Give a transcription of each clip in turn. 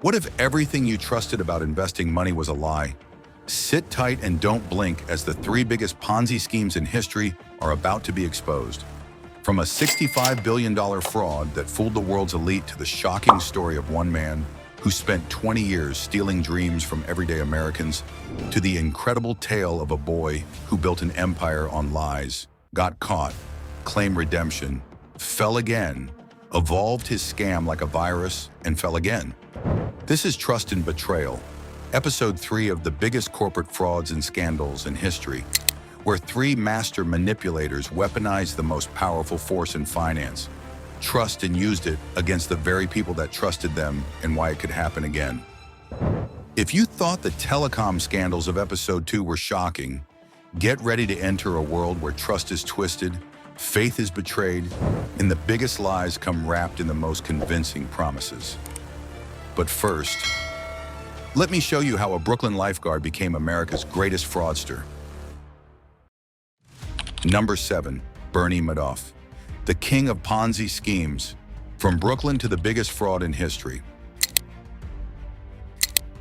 What if everything you trusted about investing money was a lie? Sit tight and don't blink as the three biggest Ponzi schemes in history are about to be exposed. From a $65 billion fraud that fooled the world's elite to the shocking story of one man who spent 20 years stealing dreams from everyday Americans, to the incredible tale of a boy who built an empire on lies, got caught, claimed redemption, fell again, evolved his scam like a virus, and fell again. This is Trust and Betrayal, episode 3 of the biggest corporate frauds and scandals in history, where three master manipulators weaponized the most powerful force in finance, trust, and used it against the very people that trusted them, and why it could happen again. If you thought the telecom scandals of episode 2 were shocking, get ready to enter a world where trust is twisted, faith is betrayed, and the biggest lies come wrapped in the most convincing promises. But first, let me show you how a Brooklyn lifeguard became America's greatest fraudster. Number 7. Bernie Madoff, the king of Ponzi schemes, from Brooklyn to the biggest fraud in history.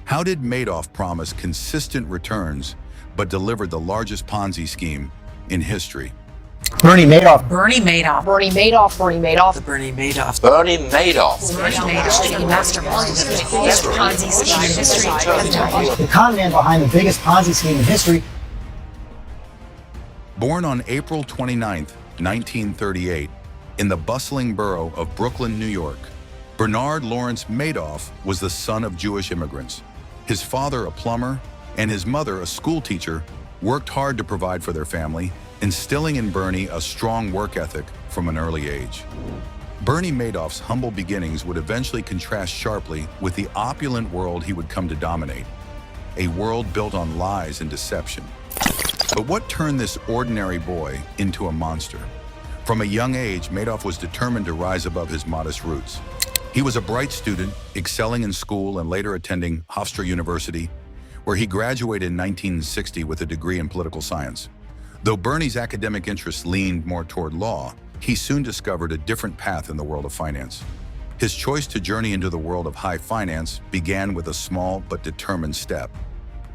How did Madoff promise consistent returns but delivered the largest Ponzi scheme in history? Bernie Madoff. Bernie Madoff. Bernie Madoff. Bernie Madoff. The Bernie Madoff. Bernie Madoff. Bernie Madoff. The mastermind of the biggest Ponzi scheme in history. The con man behind the biggest Ponzi scheme in history. Born on April 29, 1938, in the bustling borough of Brooklyn, New York, Bernard Lawrence Madoff was the son of Jewish immigrants. His father, a plumber, and his mother, a school teacher, worked hard to provide for their family, instilling in Bernie a strong work ethic from an early age. Bernie Madoff's humble beginnings would eventually contrast sharply with the opulent world he would come to dominate, a world built on lies and deception. But what turned this ordinary boy into a monster? From a young age, Madoff was determined to rise above his modest roots. He was a bright student, excelling in school and later attending Hofstra University, where he graduated in 1960 with a degree in political science. Though Bernie's academic interests leaned more toward law, he soon discovered a different path in the world of finance. His choice to journey into the world of high finance began with a small but determined step.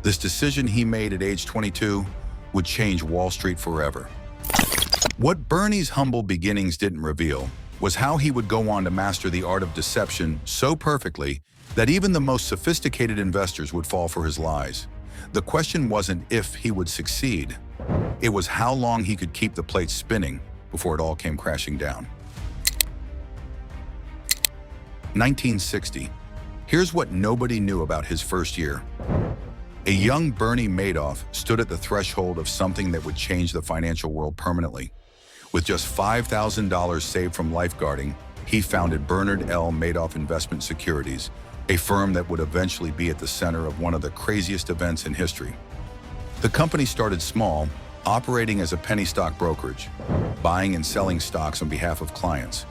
This decision he made at age 22 would change Wall Street forever. What Bernie's humble beginnings didn't reveal was how he would go on to master the art of deception so perfectly that even the most sophisticated investors would fall for his lies. The question wasn't if he would succeed. It was how long he could keep the plates spinning before it all came crashing down. 1960. Here's what nobody knew about his first year. A young Bernie Madoff stood at the threshold of something that would change the financial world permanently. With just $5,000 saved from lifeguarding, he founded Bernard L. Madoff Investment Securities, a firm that would eventually be at the center of one of the craziest events in history. The company started small, operating as a penny stock brokerage, buying and selling stocks on behalf of clients.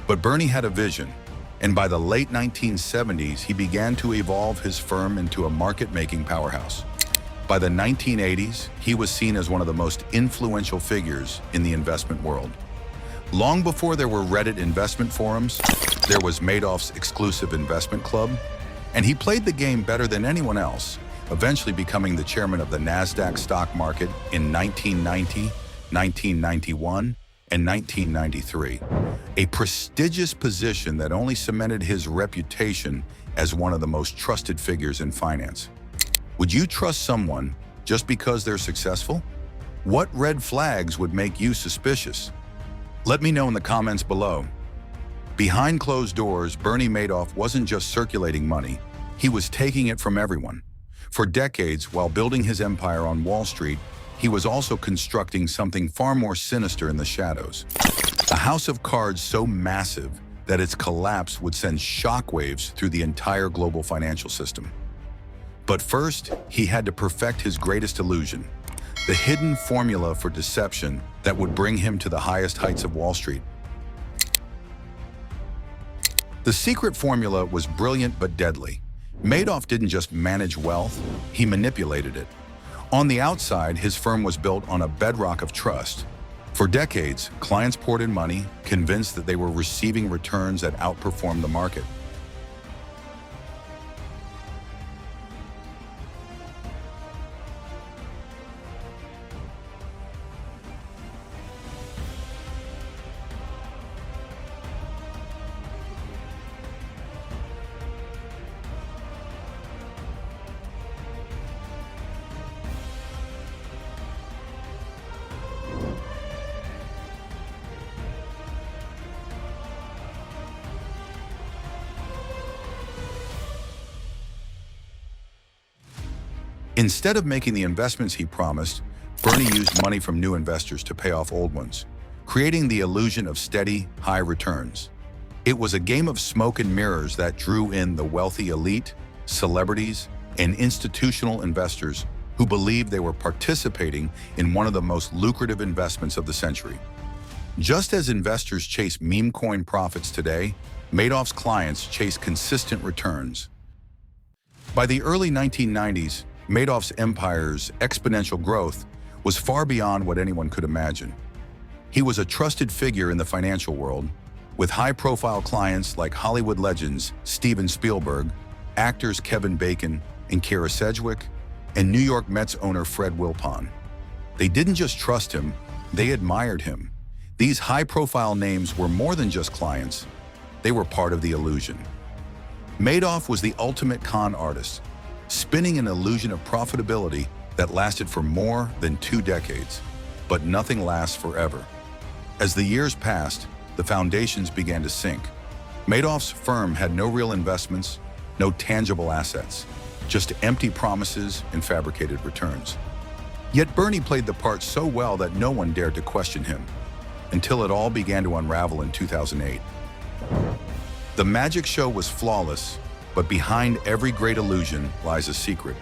But Bernie had a vision, and by the late 1970s, he began to evolve his firm into a market-making powerhouse. By the 1980s, he was seen as one of the most influential figures in the investment world. Long before there were Reddit investment forums, there was Madoff's exclusive investment club, and he played the game better than anyone else, eventually becoming the chairman of the NASDAQ stock market in 1990, 1991, and 1993, a prestigious position that only cemented his reputation as one of the most trusted figures in finance. Would you trust someone just because they're successful? What red flags would make you suspicious? Let me know in the comments below. Behind closed doors, Bernie Madoff wasn't just circulating money, he was taking it from everyone. For decades, while building his empire on Wall Street, he was also constructing something far more sinister in the shadows. A house of cards so massive that its collapse would send shockwaves through the entire global financial system. But first, he had to perfect his greatest illusion, the hidden formula for deception that would bring him to the highest heights of Wall Street. The secret formula was brilliant but deadly. Madoff didn't just manage wealth, he manipulated it. On the outside, his firm was built on a bedrock of trust. For decades, clients poured in money, convinced that they were receiving returns that outperformed the market. Instead of making the investments he promised, Bernie used money from new investors to pay off old ones, creating the illusion of steady, high returns. It was a game of smoke and mirrors that drew in the wealthy elite, celebrities, and institutional investors who believed they were participating in one of the most lucrative investments of the century. Just as investors chase meme coin profits today, Madoff's clients chase consistent returns. By the early 1990s, Madoff's empire's exponential growth was far beyond what anyone could imagine. He was a trusted figure in the financial world, with high-profile clients like Hollywood legends Steven Spielberg, actors Kevin Bacon and Kira Sedgwick, and New York Mets owner Fred Wilpon. They didn't just trust him, they admired him. These high-profile names were more than just clients. They were part of the illusion. Madoff was the ultimate con artist, spinning an illusion of profitability that lasted for more than 2 decades. But nothing lasts forever. As the years passed, the foundations began to sink. Madoff's firm had no real investments, no tangible assets, just empty promises and fabricated returns. Yet Bernie played the part so well that no one dared to question him, until it all began to unravel in 2008. The magic show was flawless, but behind every great illusion lies a secret.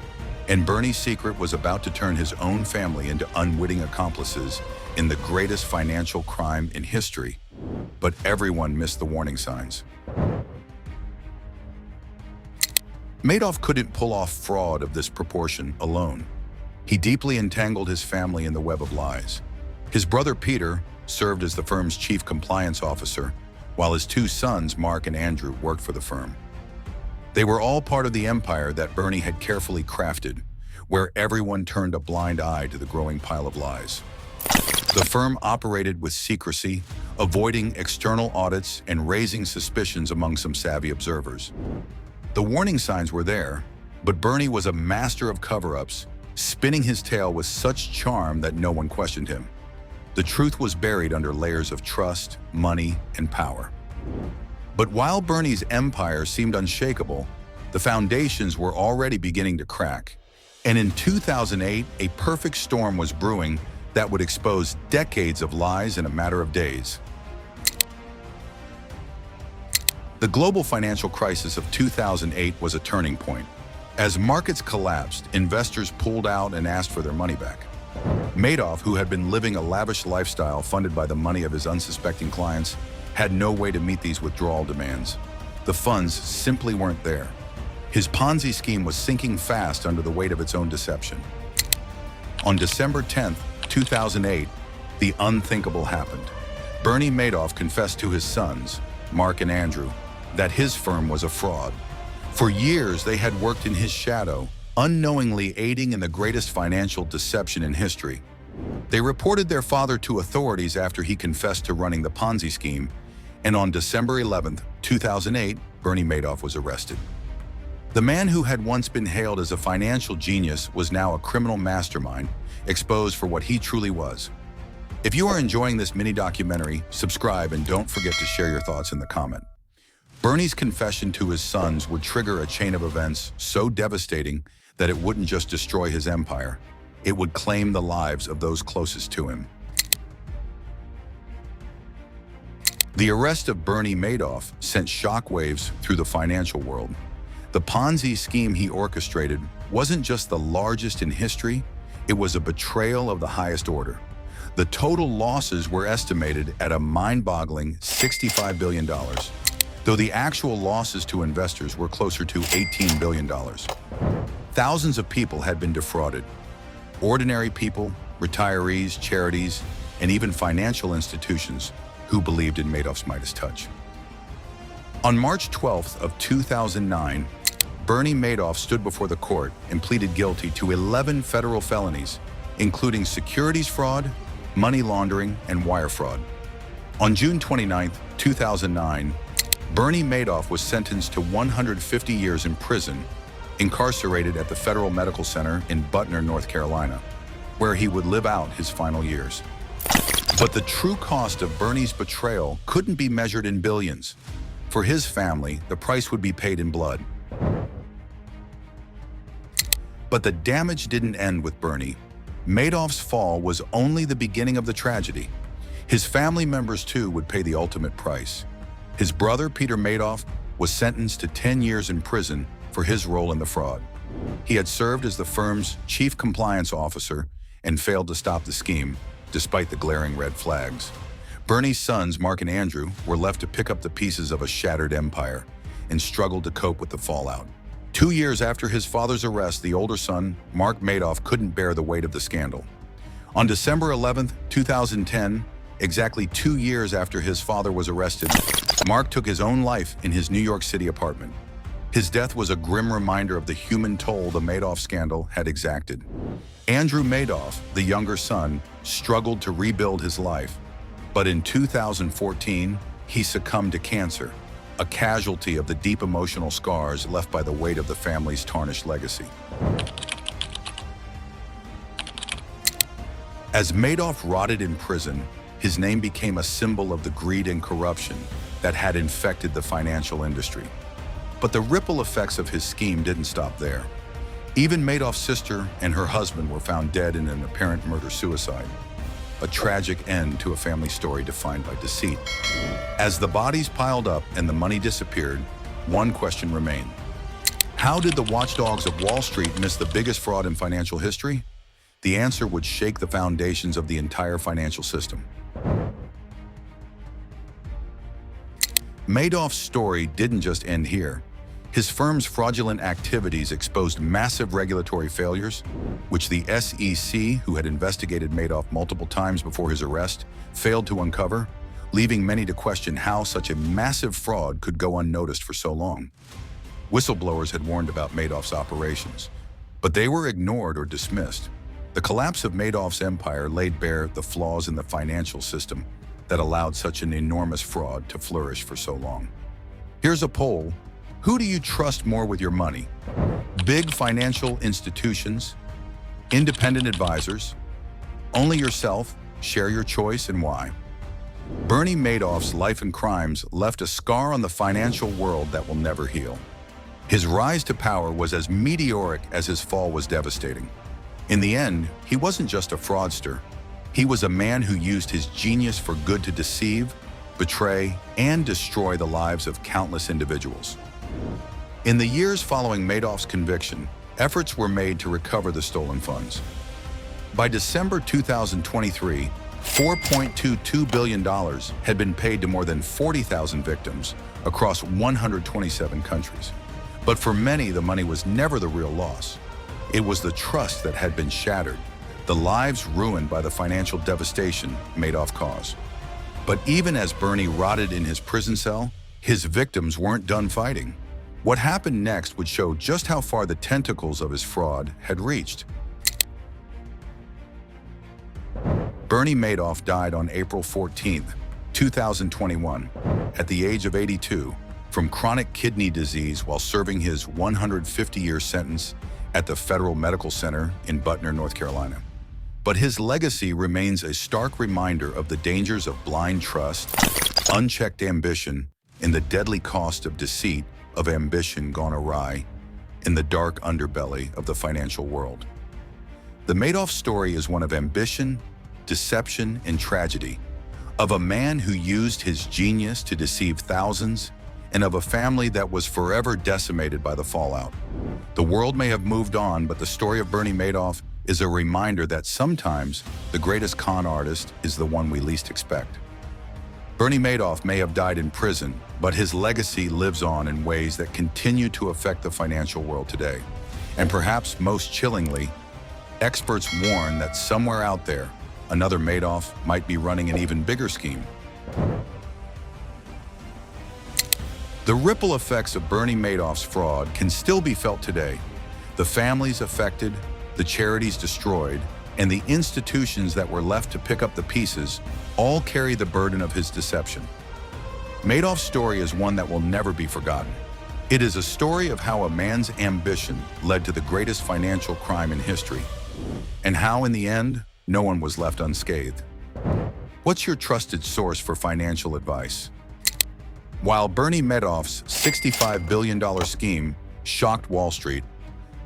And Bernie's secret was about to turn his own family into unwitting accomplices in the greatest financial crime in history. But everyone missed the warning signs. Madoff couldn't pull off fraud of this proportion alone. He deeply entangled his family in the web of lies. His brother Peter served as the firm's chief compliance officer, while his 2 sons, Mark and Andrew, worked for the firm. They were all part of the empire that Bernie had carefully crafted, where everyone turned a blind eye to the growing pile of lies. The firm operated with secrecy, avoiding external audits and raising suspicions among some savvy observers. The warning signs were there, but Bernie was a master of cover-ups, spinning his tale with such charm that no one questioned him. The truth was buried under layers of trust, money, and power. But while Bernie's empire seemed unshakable, the foundations were already beginning to crack. And in 2008, a perfect storm was brewing that would expose decades of lies in a matter of days. The global financial crisis of 2008 was a turning point. As markets collapsed, investors pulled out and asked for their money back. Madoff, who had been living a lavish lifestyle funded by the money of his unsuspecting clients, had no way to meet these withdrawal demands. The funds simply weren't there. His Ponzi scheme was sinking fast under the weight of its own deception. On December 10, 2008, the unthinkable happened. Bernie Madoff confessed to his sons, Mark and Andrew, that his firm was a fraud. For years, they had worked in his shadow, unknowingly aiding in the greatest financial deception in history. They reported their father to authorities after he confessed to running the Ponzi scheme, and on December 11, 2008, Bernie Madoff was arrested. The man who had once been hailed as a financial genius was now a criminal mastermind, exposed for what he truly was. If you are enjoying this mini documentary, subscribe and don't forget to share your thoughts in the comment. Bernie's confession to his sons would trigger a chain of events so devastating that it wouldn't just destroy his empire, it would claim the lives of those closest to him. The arrest of Bernie Madoff sent shockwaves through the financial world. The Ponzi scheme he orchestrated wasn't just the largest in history, it was a betrayal of the highest order. The total losses were estimated at a mind-boggling $65 billion, though the actual losses to investors were closer to $18 billion. Thousands of people had been defrauded. Ordinary people, retirees, charities, and even financial institutions who believed in Madoff's Midas touch. On March 12th of 2009, Bernie Madoff stood before the court and pleaded guilty to 11 federal felonies, including securities fraud, money laundering, and wire fraud. On June 29, 2009, Bernie Madoff was sentenced to 150 years in prison, incarcerated at the Federal Medical Center in Butner, North Carolina, where he would live out his final years. But the true cost of Bernie's betrayal couldn't be measured in billions. For his family, the price would be paid in blood. But the damage didn't end with Bernie. Madoff's fall was only the beginning of the tragedy. His family members, too, would pay the ultimate price. His brother, Peter Madoff, was sentenced to 10 years in prison for his role in the fraud. He had served as the firm's chief compliance officer and failed to stop the scheme, despite the glaring red flags. Bernie's sons, Mark and Andrew, were left to pick up the pieces of a shattered empire and struggled to cope with the fallout. 2 years after his father's arrest, the older son, Mark Madoff, couldn't bear the weight of the scandal. On December 11, 2010, exactly 2 years after his father was arrested, Mark took his own life in his New York City apartment. His death was a grim reminder of the human toll the Madoff scandal had exacted. Andrew Madoff, the younger son, struggled to rebuild his life, but in 2014, he succumbed to cancer, a casualty of the deep emotional scars left by the weight of the family's tarnished legacy. As Madoff rotted in prison, his name became a symbol of the greed and corruption that had infected the financial industry. But the ripple effects of his scheme didn't stop there. Even Madoff's sister and her husband were found dead in an apparent murder-suicide, a tragic end to a family story defined by deceit. As the bodies piled up and the money disappeared, one question remained. How did the watchdogs of Wall Street miss the biggest fraud in financial history? The answer would shake the foundations of the entire financial system. Madoff's story didn't just end here. His firm's fraudulent activities exposed massive regulatory failures, which the SEC, who had investigated Madoff multiple times before his arrest, failed to uncover, leaving many to question how such a massive fraud could go unnoticed for so long. Whistleblowers had warned about Madoff's operations, but they were ignored or dismissed. The collapse of Madoff's empire laid bare the flaws in the financial system that allowed such an enormous fraud to flourish for so long. Here's a poll. Who do you trust more with your money? Big financial institutions? Independent advisors? Only yourself? Share your choice and why. Bernie Madoff's life and crimes left a scar on the financial world that will never heal. His rise to power was as meteoric as his fall was devastating. In the end, he wasn't just a fraudster. He was a man who used his genius for good to deceive, betray, and destroy the lives of countless individuals. In the years following Madoff's conviction, efforts were made to recover the stolen funds. By December 2023, $4.22 billion had been paid to more than 40,000 victims across 127 countries. But for many, the money was never the real loss. It was the trust that had been shattered, the lives ruined by the financial devastation Madoff caused. But even as Bernie rotted in his prison cell, his victims weren't done fighting. What happened next would show just how far the tentacles of his fraud had reached. Bernie Madoff died on April 14, 2021, at the age of 82, from chronic kidney disease while serving his 150-year sentence at the Federal Medical Center in Butner, North Carolina. But his legacy remains a stark reminder of the dangers of blind trust, unchecked ambition, and the deadly cost of deceit, of ambition gone awry, in the dark underbelly of the financial world. The Madoff story is one of ambition, deception, and tragedy, of a man who used his genius to deceive thousands, and of a family that was forever decimated by the fallout. The world may have moved on, but the story of Bernie Madoff is a reminder that sometimes the greatest con artist is the one we least expect. Bernie Madoff may have died in prison, but his legacy lives on in ways that continue to affect the financial world today. And perhaps most chillingly, experts warn that somewhere out there, another Madoff might be running an even bigger scheme. The ripple effects of Bernie Madoff's fraud can still be felt today. The families affected, the charities destroyed, and the institutions that were left to pick up the pieces all carry the burden of his deception. Madoff's story is one that will never be forgotten. It is a story of how a man's ambition led to the greatest financial crime in history, and how in the end, no one was left unscathed. What's your trusted source for financial advice? While Bernie Madoff's $65 billion scheme shocked Wall Street,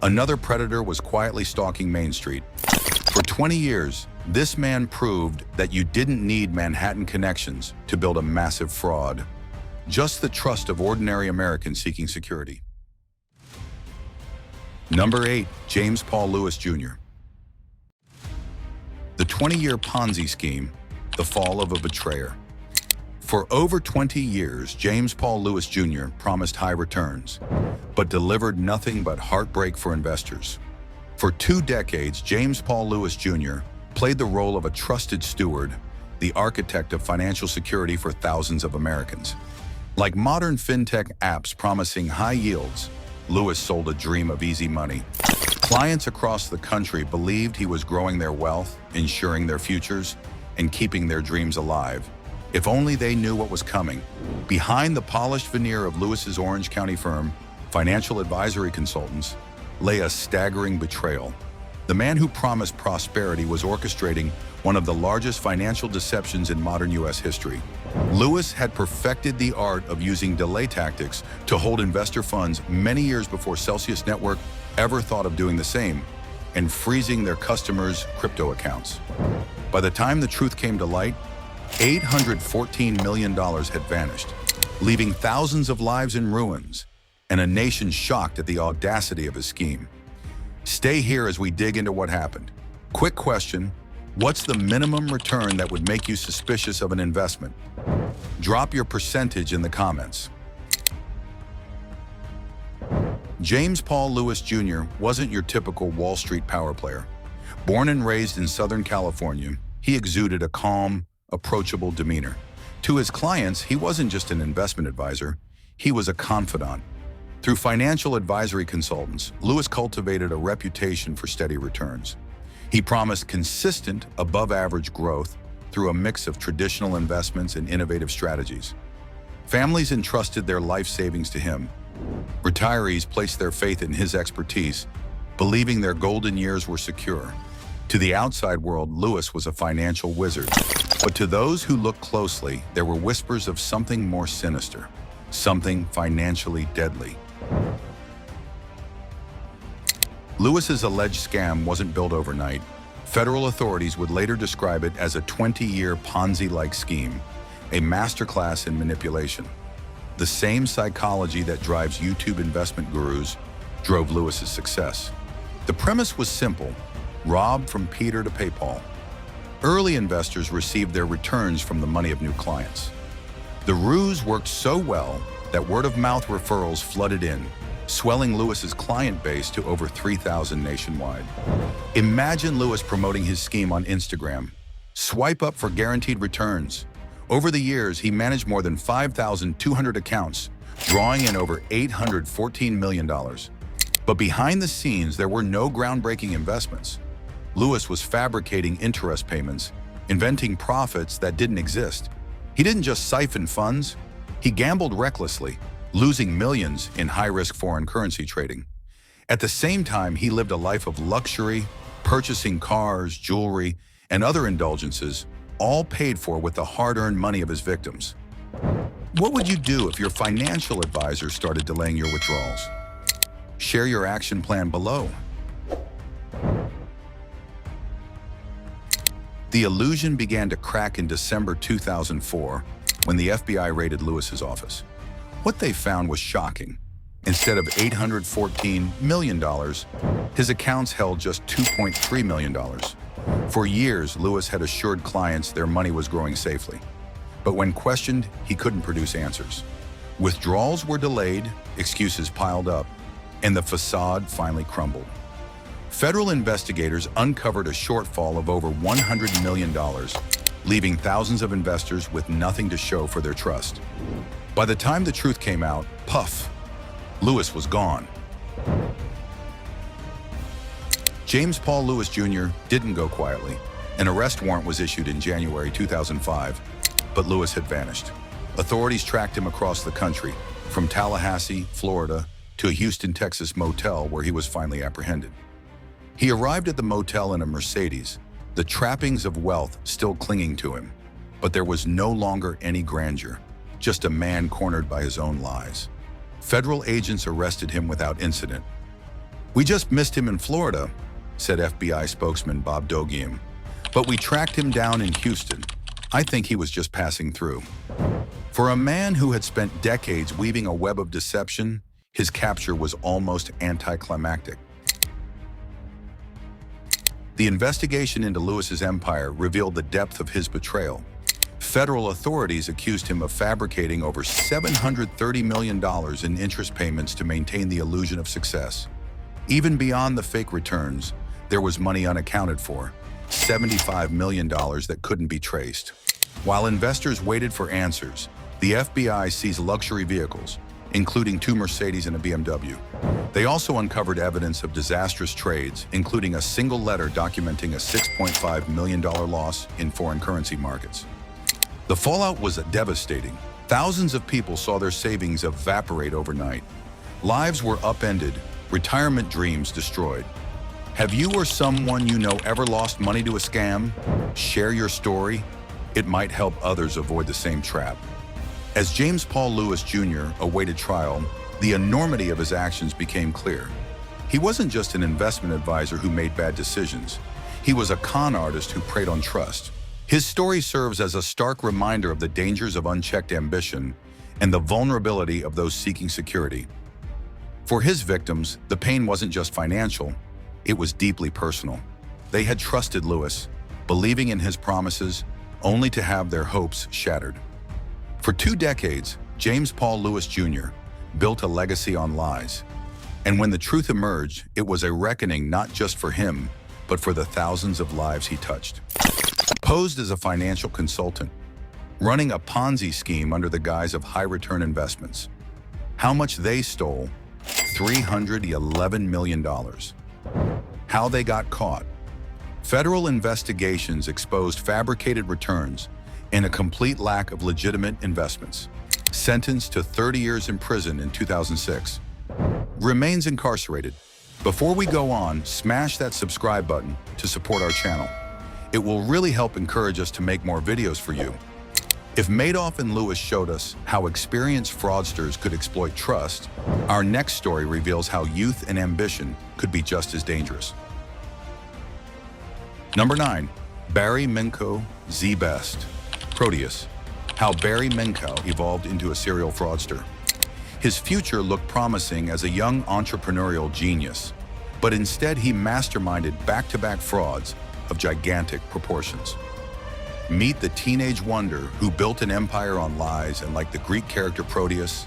Another predator was quietly stalking Main Street. For 20 years, this man proved that you didn't need Manhattan connections to build a massive fraud. Just the trust of ordinary Americans seeking security. Number 8. James Paul Lewis Jr. The 20-year Ponzi scheme, the fall of a betrayer. For over 20 years, James Paul Lewis Jr. promised high returns, but delivered nothing but heartbreak for investors. For 2 decades, James Paul Lewis Jr. played the role of a trusted steward, the architect of financial security for thousands of Americans. Like modern fintech apps promising high yields, Lewis sold a dream of easy money. Clients across the country believed he was growing their wealth, ensuring their futures, and keeping their dreams alive. If only they knew what was coming. Behind the polished veneer of Lewis's Orange County firm, Financial Advisory Consultants, lay a staggering betrayal. The man who promised prosperity was orchestrating one of the largest financial deceptions in modern U.S. history. Lewis had perfected the art of using delay tactics to hold investor funds many years before Celsius Network ever thought of doing the same, and freezing their customers' crypto accounts. By the time the truth came to light, $814 million had vanished, leaving thousands of lives in ruins and a nation shocked at the audacity of his scheme. Stay here as we dig into what happened. Quick question: what's the minimum return that would make you suspicious of an investment? Drop your percentage in the comments. James Paul Lewis Jr. wasn't your typical Wall Street power player. Born and raised in Southern California, he exuded a calm, approachable demeanor. To his clients, he wasn't just an investment advisor, he was a confidant. Through Financial Advisory Consultants, Lewis cultivated a reputation for steady returns. He promised consistent, above-average growth through a mix of traditional investments and innovative strategies. Families entrusted their life savings to him. Retirees placed their faith in his expertise, believing their golden years were secure. To the outside world, Lewis was a financial wizard. But to those who looked closely, there were whispers of something more sinister, something financially deadly. Lewis's alleged scam wasn't built overnight. Federal authorities would later describe it as a 20-year Ponzi-like scheme, a masterclass in manipulation. The same psychology that drives YouTube investment gurus drove Lewis's success. The premise was simple: rob from Peter to pay Paul. Early investors received their returns from the money of new clients. The ruse worked so well that word-of-mouth referrals flooded in, swelling Lewis's client base to over 3,000 nationwide. Imagine Lewis promoting his scheme on Instagram. Swipe up for guaranteed returns. Over the years, he managed more than 5,200 accounts, drawing in over $814 million. But behind the scenes, there were no groundbreaking investments. Lewis was fabricating interest payments, inventing profits that didn't exist. He didn't just siphon funds, he gambled recklessly, losing millions in high-risk foreign currency trading. At the same time, he lived a life of luxury, purchasing cars, jewelry, and other indulgences, all paid for with the hard-earned money of his victims. What would you do if your financial advisor started delaying your withdrawals? Share your action plan below. The illusion began to crack in December 2004 when the FBI raided Lewis's office. What they found was shocking. Instead of $814 million, his accounts held just $2.3 million. For years, Lewis had assured clients their money was growing safely. But when questioned, he couldn't produce answers. Withdrawals were delayed, excuses piled up, and the facade finally crumbled. Federal investigators uncovered a shortfall of over $100 million, leaving thousands of investors with nothing to show for their trust. By the time the truth came out, puff, Lewis was gone. James Paul Lewis Jr. didn't go quietly. An arrest warrant was issued in January 2005, but Lewis had vanished. Authorities tracked him across the country, from Tallahassee, Florida, to a Houston, Texas motel where he was finally apprehended. He arrived at the motel in a Mercedes, the trappings of wealth still clinging to him, but there was no longer any grandeur, just a man cornered by his own lies. Federal agents arrested him without incident. "We just missed him in Florida," said FBI spokesman Bob Dogian. "But we tracked him down in Houston. I think he was just passing through." For a man who had spent decades weaving a web of deception, his capture was almost anticlimactic. The investigation into Lewis's empire revealed the depth of his betrayal. Federal authorities accused him of fabricating over $730 million in interest payments to maintain the illusion of success. Even beyond the fake returns, there was money unaccounted for, $75 million that couldn't be traced. While investors waited for answers, the FBI seized luxury vehicles, including 2 Mercedes and a BMW. They also uncovered evidence of disastrous trades, including a single letter documenting a $6.5 million loss in foreign currency markets. The fallout was devastating. Thousands of people saw their savings evaporate overnight. Lives were upended, retirement dreams destroyed. Have you or someone you know ever lost money to a scam? Share your story. It might help others avoid the same trap. As James Paul Lewis Jr. awaited trial, the enormity of his actions became clear. He wasn't just an investment advisor who made bad decisions. He was a con artist who preyed on trust. His story serves as a stark reminder of the dangers of unchecked ambition and the vulnerability of those seeking security. For his victims, the pain wasn't just financial, it was deeply personal. They had trusted Lewis, believing in his promises, only to have their hopes shattered. For 2 decades, James Paul Lewis Jr. built a legacy on lies. And when the truth emerged, it was a reckoning not just for him, but for the thousands of lives he touched. Posed as a financial consultant, running a Ponzi scheme under the guise of high-return investments. How much they stole? $311 million. How they got caught? Federal investigations exposed fabricated returns and a complete lack of legitimate investments. Sentenced to 30 years in prison in 2006. Remains incarcerated. Before we go on, smash that subscribe button to support our channel. It will really help encourage us to make more videos for you. If Madoff and Lewis showed us how experienced fraudsters could exploit trust, our next story reveals how youth and ambition could be just as dangerous. Number 9. Barry Minkow, Z-Best. Proteus. How Barry Minkow evolved into a serial fraudster. His future looked promising as a young entrepreneurial genius, but instead he masterminded back-to-back frauds of gigantic proportions. Meet the teenage wonder who built an empire on lies and, like the Greek character Proteus,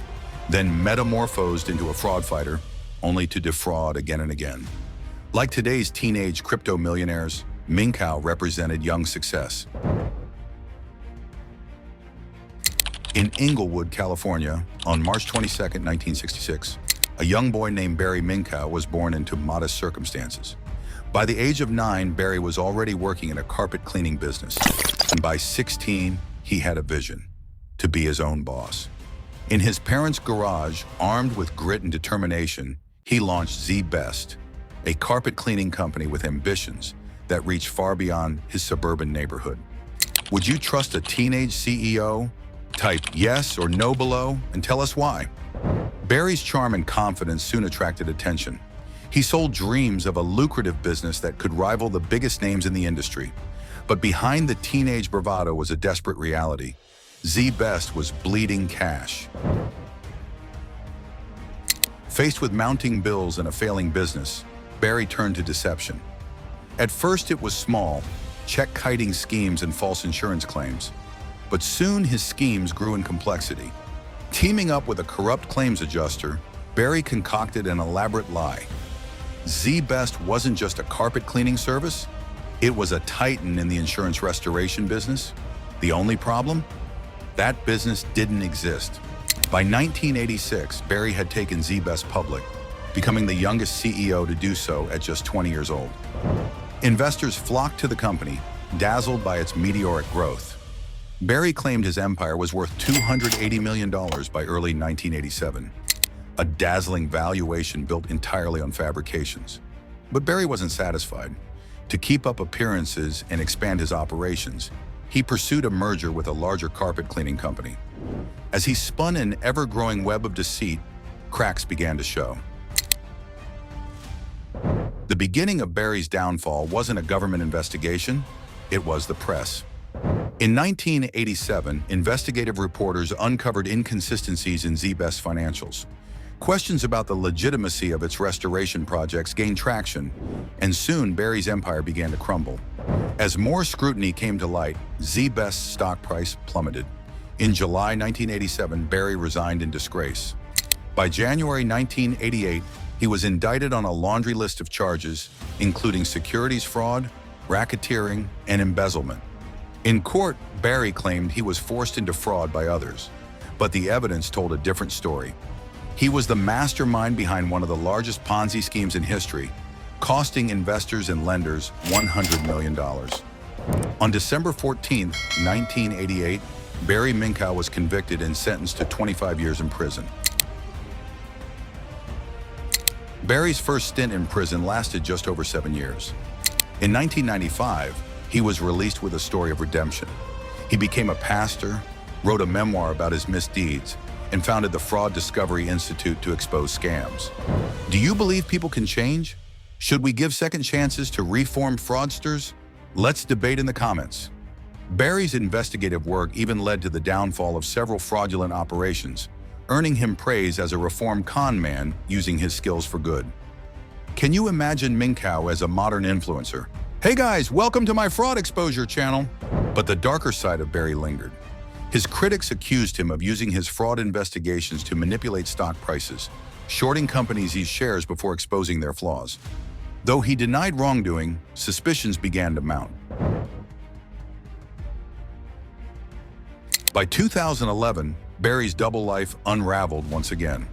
then metamorphosed into a fraud fighter, only to defraud again and again. Like today's teenage crypto millionaires, Minkow represented young success. In Inglewood, California, on March 22, 1966, a young boy named Barry Minkow was born into modest circumstances. By the age of 9, Barry was already working in a carpet cleaning business. And by 16, he had a vision: to be his own boss. In his parents' garage, armed with grit and determination, he launched Z-Best, a carpet cleaning company with ambitions that reached far beyond his suburban neighborhood. Would you trust a teenage CEO? Type yes or no below and tell us why. Barry's charm and confidence soon attracted attention. He sold dreams of a lucrative business that could rival the biggest names in the industry. But behind the teenage bravado was a desperate reality. Z-Best was bleeding cash. Faced with mounting bills and a failing business, Barry turned to deception. At first it was small, check-kiting schemes and false insurance claims. But soon his schemes grew in complexity. Teaming up with a corrupt claims adjuster, Barry concocted an elaborate lie. Z-Best wasn't just a carpet cleaning service, it was a titan in the insurance restoration business. The only problem? That business didn't exist. By 1986, Barry had taken Z-Best public, becoming the youngest CEO to do so at just 20 years old. Investors flocked to the company, dazzled by its meteoric growth. Barry claimed his empire was worth $280 million by early 1987, a dazzling valuation built entirely on fabrications. But Barry wasn't satisfied. To keep up appearances and expand his operations, he pursued a merger with a larger carpet cleaning company. As he spun an ever-growing web of deceit, cracks began to show. beginning of Barry's downfall wasn't a government investigation, it was the press. In 1987, investigative reporters uncovered inconsistencies in BIGGEST financials. Questions about the legitimacy of its restoration projects gained traction, and soon Barry's empire began to crumble. As more scrutiny came to light, BIGGEST's stock price plummeted. In July 1987, Barry resigned in disgrace. By January 1988, he was indicted on a laundry list of charges, including securities fraud, racketeering, and embezzlement. In court, Barry claimed he was forced into fraud by others, but the evidence told a different story. He was the mastermind behind one of the largest Ponzi schemes in history, costing investors and lenders $100 million. On December 14, 1988, Barry Minkow was convicted and sentenced to 25 years in prison. Barry's first stint in prison lasted just over 7 years. In 1995, he was released with a story of redemption. He became a pastor, wrote a memoir about his misdeeds, and founded the Fraud Discovery Institute to expose scams. Do you believe people can change? Should we give second chances to reformed fraudsters? Let's debate in the comments. Barry's investigative work even led to the downfall of several fraudulent operations, earning him praise as a reformed con man using his skills for good. Can you imagine Minkow as a modern influencer? Hey guys, welcome to my fraud exposure channel. But the darker side of Barry lingered. His critics accused him of using his fraud investigations to manipulate stock prices, shorting companies' shares before exposing their flaws. Though he denied wrongdoing, suspicions began to mount. By 2011, Barry's double life unraveled once again.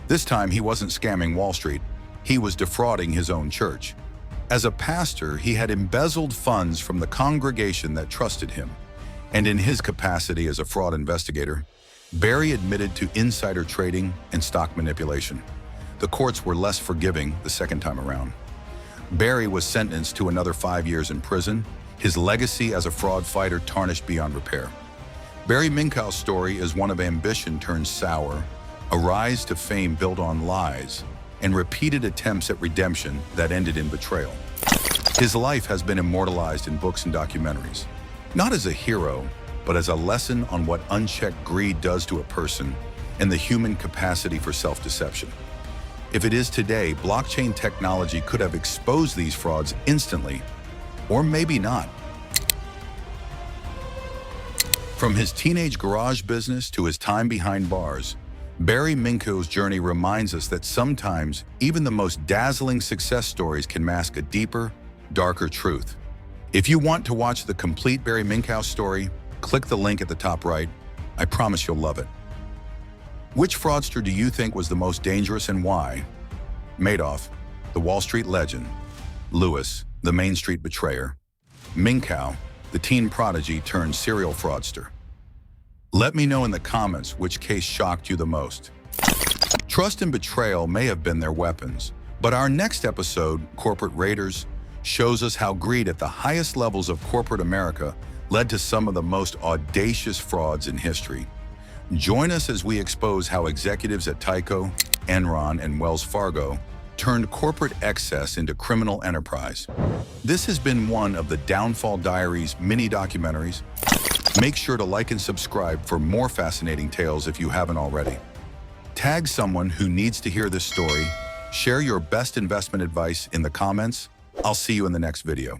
This time, he wasn't scamming Wall Street. He was defrauding his own church. As a pastor, he had embezzled funds from the congregation that trusted him. And in his capacity as a fraud investigator, Barry admitted to insider trading and stock manipulation. The courts were less forgiving the second time around. Barry was sentenced to another 5 years in prison, his legacy as a fraud fighter tarnished beyond repair. Barry Minkow's story is one of ambition turned sour, a rise to fame built on lies, and repeated attempts at redemption that ended in betrayal. His life has been immortalized in books and documentaries, not as a hero, but as a lesson on what unchecked greed does to a person and the human capacity for self-deception. If it is today, blockchain technology could have exposed these frauds instantly, or maybe not. From his teenage garage business to his time behind bars, Barry Minkow's journey reminds us that sometimes even the most dazzling success stories can mask a deeper, darker truth. If you want to watch the complete Barry Minkow story, click the link at the top right. I promise you'll love it. Which fraudster do you think was the most dangerous and why? Madoff, the Wall Street legend. Lewis, the Main Street betrayer. Minkow, the teen prodigy turned serial fraudster. Let me know in the comments which case shocked you the most. Trust and betrayal may have been their weapons, but our next episode, Corporate Raiders, shows us how greed at the highest levels of corporate America led to some of the most audacious frauds in history. Join us as we expose how executives at Tyco, Enron, and Wells Fargo turned corporate excess into criminal enterprise. This has been one of the Downfall Diaries mini-documentaries. Make sure to like and subscribe for more fascinating tales if you haven't already. Tag someone who needs to hear this story. Share your best investment advice in the comments. I'll see you in the next video.